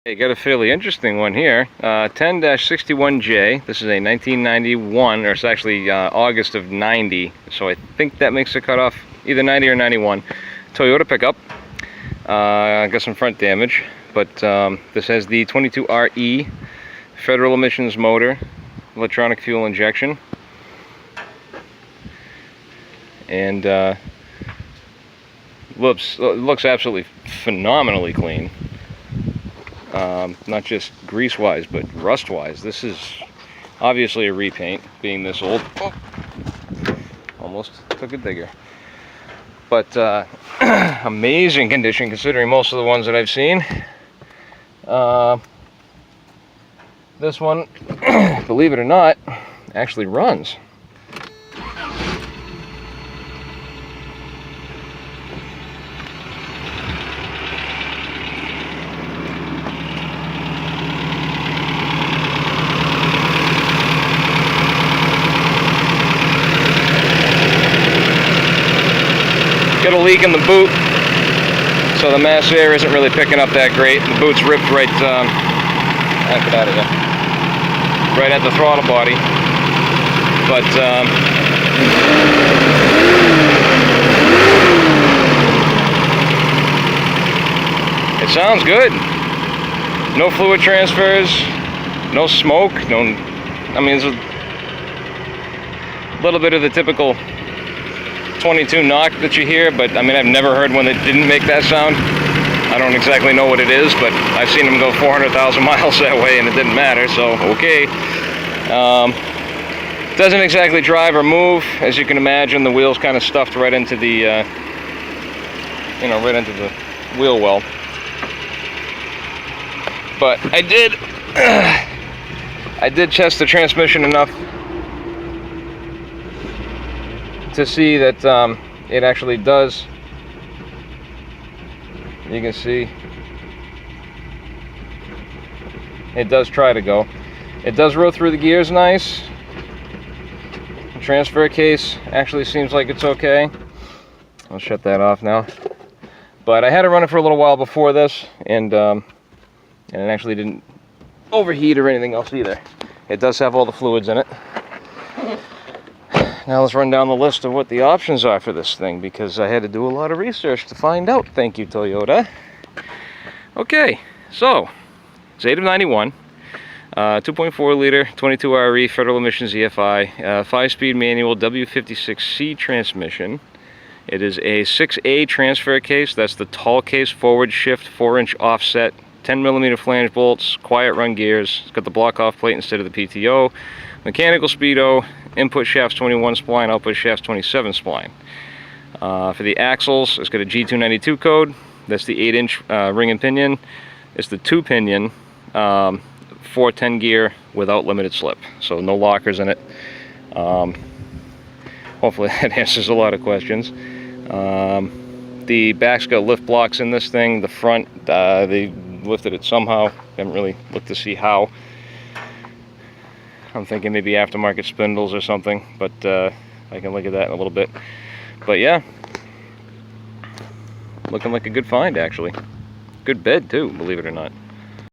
Hey, got a fairly interesting one here. 10-61J. This is a 1991, or it's actually August of 90. So I think that makes the cutoff either 90 or 91. Toyota pickup. Got some front damage, but this has the 22RE federal emissions motor, electronic fuel injection, and looks absolutely phenomenally clean. Not just grease-wise, but rust-wise. This is obviously a repaint, being this old. Oh, almost took a digger. But amazing condition considering most of the ones that I've seen. This one, believe it or not, actually runs. Got a leak in the boot, so the mass air isn't really picking up that great. The boot's ripped right, get out of here, right at the throttle body. But it sounds good. No fluid transfers, no smoke, I mean, there's a little bit of the typical 22 knock that you hear, but I mean, I've never heard one that didn't make that sound. I don't exactly know what it is, but I've seen them go 400,000 miles that way and it didn't matter, so okay. Doesn't exactly drive or move. As you can imagine, the wheel's kind of stuffed right into the, right into the wheel well. But I did test the transmission enough to see that it actually does. You can see it does try to go. It does roll through the gears nice. The transfer case actually seems like it's okay. I'll shut that off now. But I had to run it for a little while before this, and it actually didn't overheat or anything else either. It does have all the fluids in it. Now let's run down the list of what the options are for this thing, because I had to do a lot of research to find out. Thank you, Toyota. Okay, so it's 8 of 91, 2.4 liter, 22RE federal emissions EFI, 5-speed manual W56C transmission. It is a 6A transfer case. That's the tall case, forward shift, 4-inch offset, 10mm flange bolts, quiet run gears. It's got the block off plate instead of the PTO. Mechanical speedo, input shafts 21 spline, output shafts 27 spline. For the axles, it's got a G292 code. That's the 8-inch ring and pinion. It's the 2-pinion 410 gear without limited slip, so no lockers in it. Hopefully that answers a lot of questions. The back's got lift blocks in this thing. The front, they lifted it somehow. Haven't really looked to see how. I'm thinking maybe aftermarket spindles or something, but I can look at that in a little bit. But yeah, looking like a good find actually. Good bed too, believe it or not.